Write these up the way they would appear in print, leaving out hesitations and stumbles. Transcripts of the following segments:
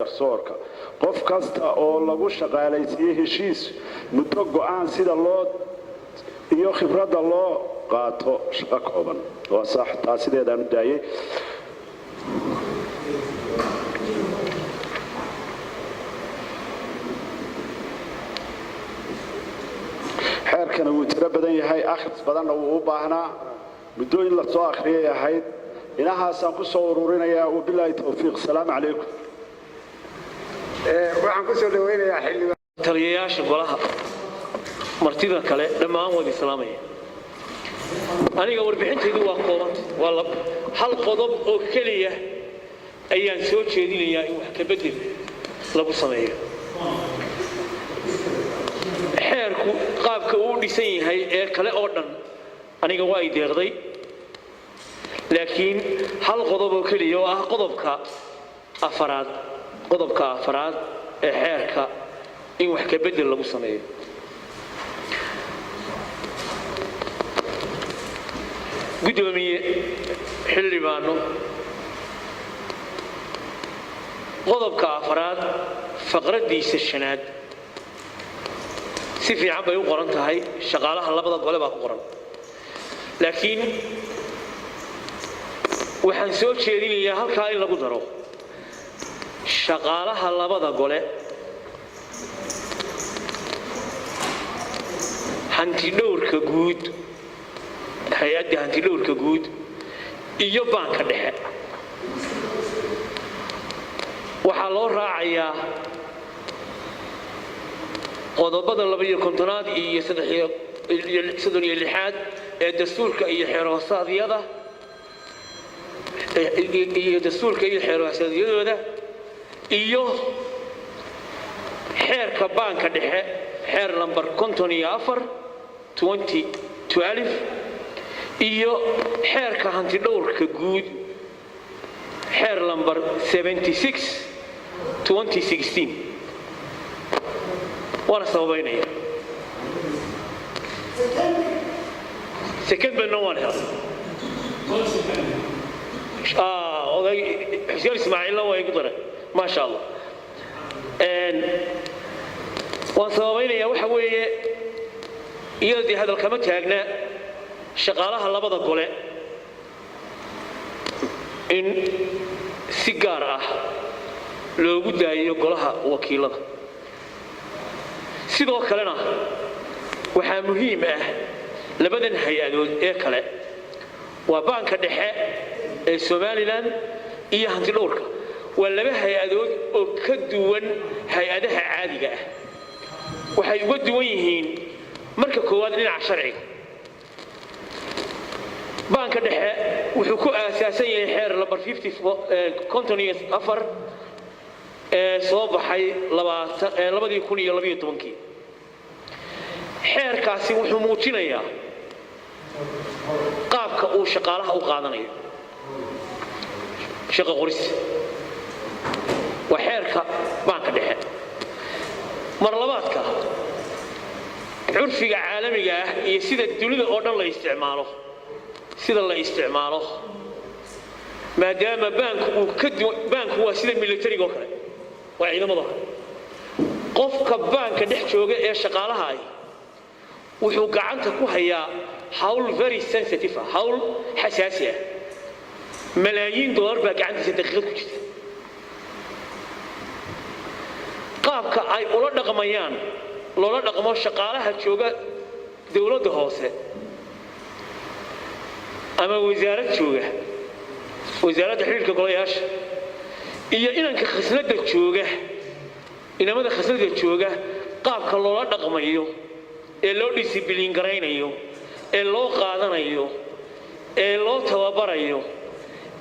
garsoorka qof kasta oo lagu shaqaalaysiiyay heshiis muddo go'aan sida loo iyo khibradda loo qaato shaqo kooban waa sax taasideedaan u daayay xeerkana wuu tiro badan yahay akhris badanna wuu u baahnaa muddo in la soo akhriyay ahayd inahaasaan ku soo ururinayaa wabilaahi tawfiiq salaamu calaykum waxaan ku soo dhaweynayaa xildhibaan taliyayaasha golaha martida kale dhammaan wada islaamaya aniga warbixintaydu waa koobanta waa hal qodob oo kaliya ayaan soo jeedinayaa in wax ka bedel lagu sameeyo xeerku qaabka uu dhisan yahay ee kale oo dhan aniga waa ay deeqday laakiin hal qodob oo kaliya oo ah qodobka afaraad ee xeerka in wax ka bedel lagu sameeyo gudoomiye xildhibaano qodobka afaraad faqradiisa shanaad si fiican bay u qoran tahay shaqaalaha labada gole baa ku qoran laakiin waxaan soo jeedinayaa halkaa in lagu daro shaqaalaha labada gole hantidhowrka guud hay-adda hantidhowrka guud iyo baanka dhexe waxaa loo raacayaa qodobada 52 iyo 36 ee dastuurka iyo xeerhoosaadiyada iyo xeerka baanka dhexe xeer number 54 2012 iyo xeerka hantidhowrka guud xeer number 76 2016 وانا سببينيا سكن بالنوانها حسين اسماعيل الله ويقدره ما شاء الله وانا سببينيا وحوية يلدي هذا الكلام تاجنا شغالها لبضة قولة إن سيجارة لو قد يقولها وكيلة sidoo kalena waxaa muhiim ah labadan hay-adood ee kale waa baanka dhexe ee Soomaaliland iyo hantidhowrka waa laba hay-adood oo ka duwan hay-adaha caadiga ah waxay uga duwan yihiin marka koowaad dhinaca sharciga baanka dhexe wuxuu ku aasaasan yahay xeer number 54 ee soo baxay 2012 xeerkaasi wuxuu muujinayaa qaabka uu shaqaalaha u qaadanayo shaqo qoris waa xeerka baanka dhexe mar labaadka curfiga caalamiga ah iyo sida dunida oo dhan la isticmaalo maadaama baanku waa sida militariga oo kale waa ciidamada qofka baanka dhex jooga ee shaqaalaha ah wuxuu gacanta ku hayaa hawl very sensitive hawl xasaasi ah malaayiin dollar baa gacantiisa daqiiqad ku jirta qaabka ay ula dhaqmayaan loola dhaqmo shaqaalaha jooga dawladda hoose ama wasaaradda xiriirka golayaasha iyo inanka khasnada jooga inamada khasnada jooga qaabka loola dhaqmayo ee loo discipline garaynayo ee loo qaadanayo ee loo tababarayo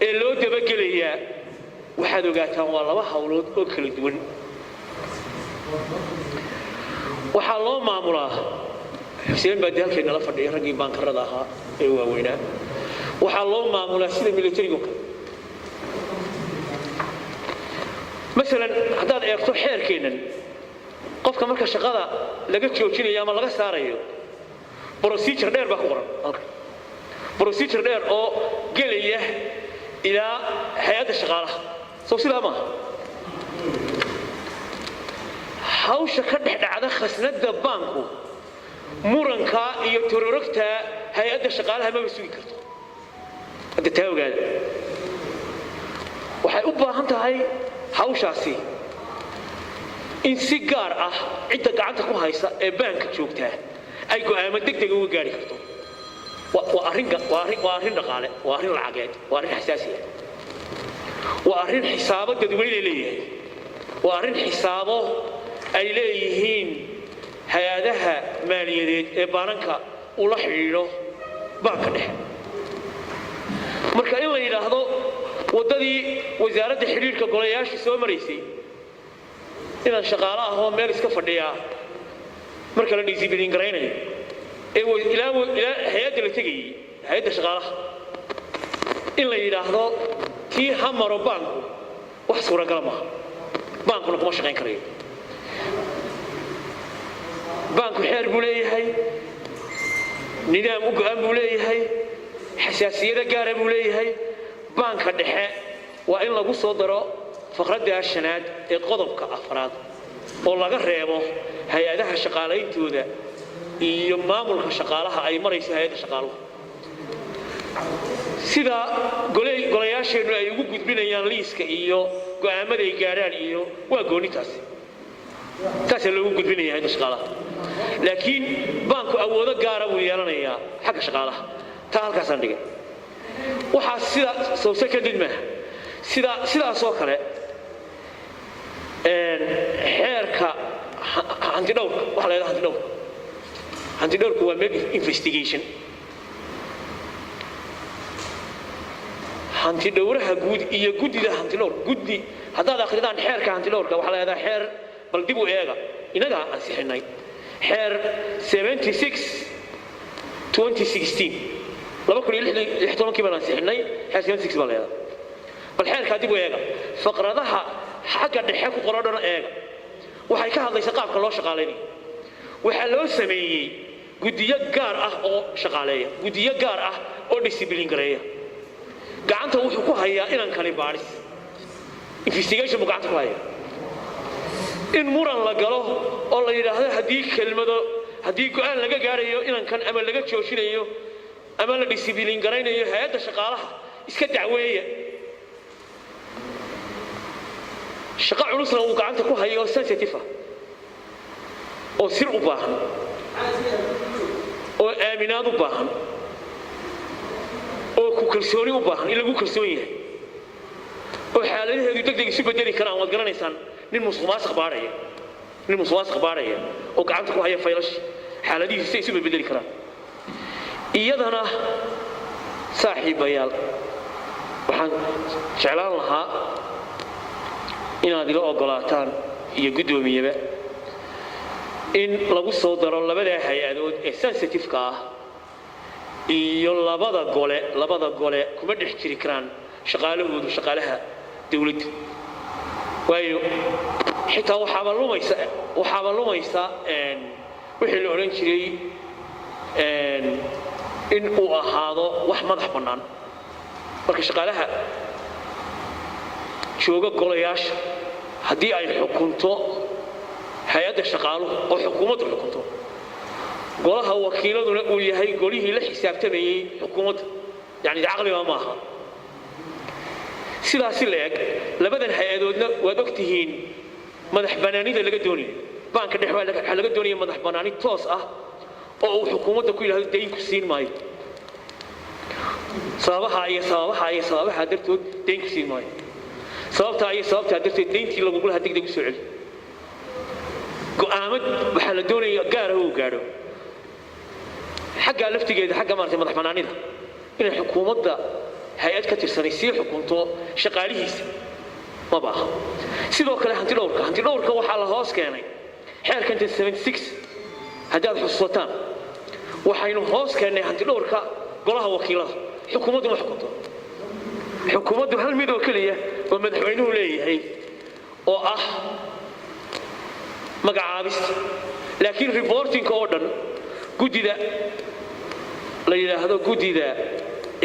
ee loo dabagelayaa waxaad ogaataan waa laba hawlood oo kala duwan waxaa loo maamulaa xuseen baa halkeena la fadhiya raggii baankarada ahaa ee waaweynaa waxaa loo maamulaa sida militariga kale مثلا haddaad eegto xeerkeenan qofka marka shaqada laga joojinayo ama laga saarayo procedure dheer baa ku qoran procedure dheer oo gelaya ilaa hay'adda shaqaalaha soo sidaa ma hawsha ka dhex dhacda khasnada baanku muranka iyo tororogta hay'adda shaqaalaha ma sugi karto hadda taa ogaada waxay u baahan tahay hawshaasi in si gaar ah cidda gacanta ku haysa ee baanka joogtaa ay go'aamo degdeg uga gaari karto waa arrin dhaqaale waa arrin lacageed waa arrin xasaasi ah waa arrin xisaabo dadweyne leeyahay waa arrin xisaabo ay leeyihiin hay-adaha maaliyadeed ee baananka ula xidhiidho baanka dhexe marka in la yidhaahdo waddadii wasaaradda xidhiidhka golayaasha soo maraysay inaan shaqaale ahoo meel iska fadhiyaa marka la dhiisibilin garaynayo ee ilaa hay-adda la tegayay hay-adda shaqaalaha in la yidhaahdo tii ha maro baanku wax suuragala maaha baankuna kuma shaqayn karayo baanku xeer buu leeyahay nidaam u go'an buu leeyahay xasaasiyada gaara buu leeyahay baanka dhexe waa in lagu soo daro faqradda shanaad ee qodobka afraad oo laga reebo hay-adaha shaqaalayntooda iyo maamulka shaqaalaha ay marayso hay-adda shaqaaluhu sida golayaasheennu ay ugu gudbinayaan liiska iyo go'aamada ay gaarhaan iyo waa goonitaasi taasaa loogu gudbinaya hay-adda shaqaalaha laakiin baanku awoodo gaara buu yeelanayaa xagga shaqaalaha taa halkaasaan dhigay waxaa sida sawse kadib maaha sidaasoo kale xeerka hantidhowrka waxa la yidhaha hantidhowrku waa made investigation hantidhowraha guud iyo guddida hantidhowr guddi haddaad akhridaan xeerka hantidhowrka waxaa la yidhaha xeer bal dib u eega inagaa ansixinay xeer 76/2016 baan ansixinay xeer 76 baa la yidhaha bal xeerkaa dib u eega faqradaha xagga dhexe ku qoran dhan eega waxay ka hadlaysaa qaabka loo shaqaalaynayo waxaa loo sameeyey guddiyo gaar ah oo shaqaaleeya guddiyo gaar ah oo disciplin gareeya gacanta wuxuu ku hayaa inankani baadhis investigation buu gacanta ku hayaa in muran la galo oo la yidhaahdo haddii go'aan laga gaarayo inankan ama laga joojinayo ama la disciplin garaynayo hay-adda shaqaalaha iska dacweeya shaqo culusna uu gacanta ku hayo oo sensitive ah oo sir u baahan oo aaminaad u baahan oo ku kalsooni u baahan in lagu kalsoon yahay oo xaaladaheedu degdeg isu bedeli karaan waad garanaysaan nin musuqmaasuq baadhaya oo gacanta ku haya faylash xaaladihiisa isu bedeli karaan iyadana saaxiibayaal waxaan jeclaan lahaa inaad ila ogolaataan iyo guddoomiyaba in lagu soo daro labada hay-adood ee sensitive-ka ah iyo labada gole kuma dhex jiri karaan shaqaalahoodu shaqaalaha dawladda waayo xitaa waxaaba lumaysa wixii la odhan jiray in uu ahaado wax madax bannaan marka shaqaalaha jooga golayaasha haddii ay xukunto hay-adda shaqaaluhu oo xukuumaddu xukunto golaha wakiiladuna uu yahay golihii la xisaabtamayey xukuumadda yani caqliba maaha sidaasi la eg labadan hay-adoodna waad og tihiin madax bannaanida laga doonayo baanka dhexe waxaa laga doonaya madax bannaani toos ah oo uu xukuumadda ku yidhahdo daynku siin maayo sababaha dartood daynku siin maayo sababtaa darteed dayntii lagugu lahaa degdeg u soo celi go'aamad waxaa la doonaya gaara uu gaadho xaggaa laftigeeda xagga maartay madax bannaanida inay xukuumadda hay-ad ka tirsanay sii xukunto shaqaalihiisa ma baaha sidoo kale hantidhowrka waxaa la hoos keenay xeerka 76 haddaad xusuusataan waxaynu hoos keennay hantidhowrka golaha wakiilada xukuumaddu ma xukunto xukuumaddu hal mid oo keliya oo madaxweynuhu leeyahay oo ah magacaabista laakiin reportingka oo dhan guddida la yidhaahdo guddida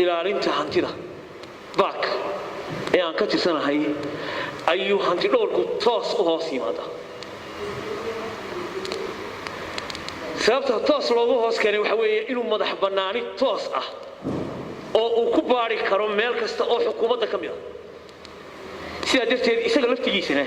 ilaalinta hantida baak ee aan ka tirsanahay ayuu hantidhowrku toos u hoos yimaadaa sababta toos loogu hoos keenay waxa weeye inuu madax bannaani toos ah oo uu ku baari karo meel kasta oo xukuumadda ka mid ah sidaa darteed isaga laftigiisana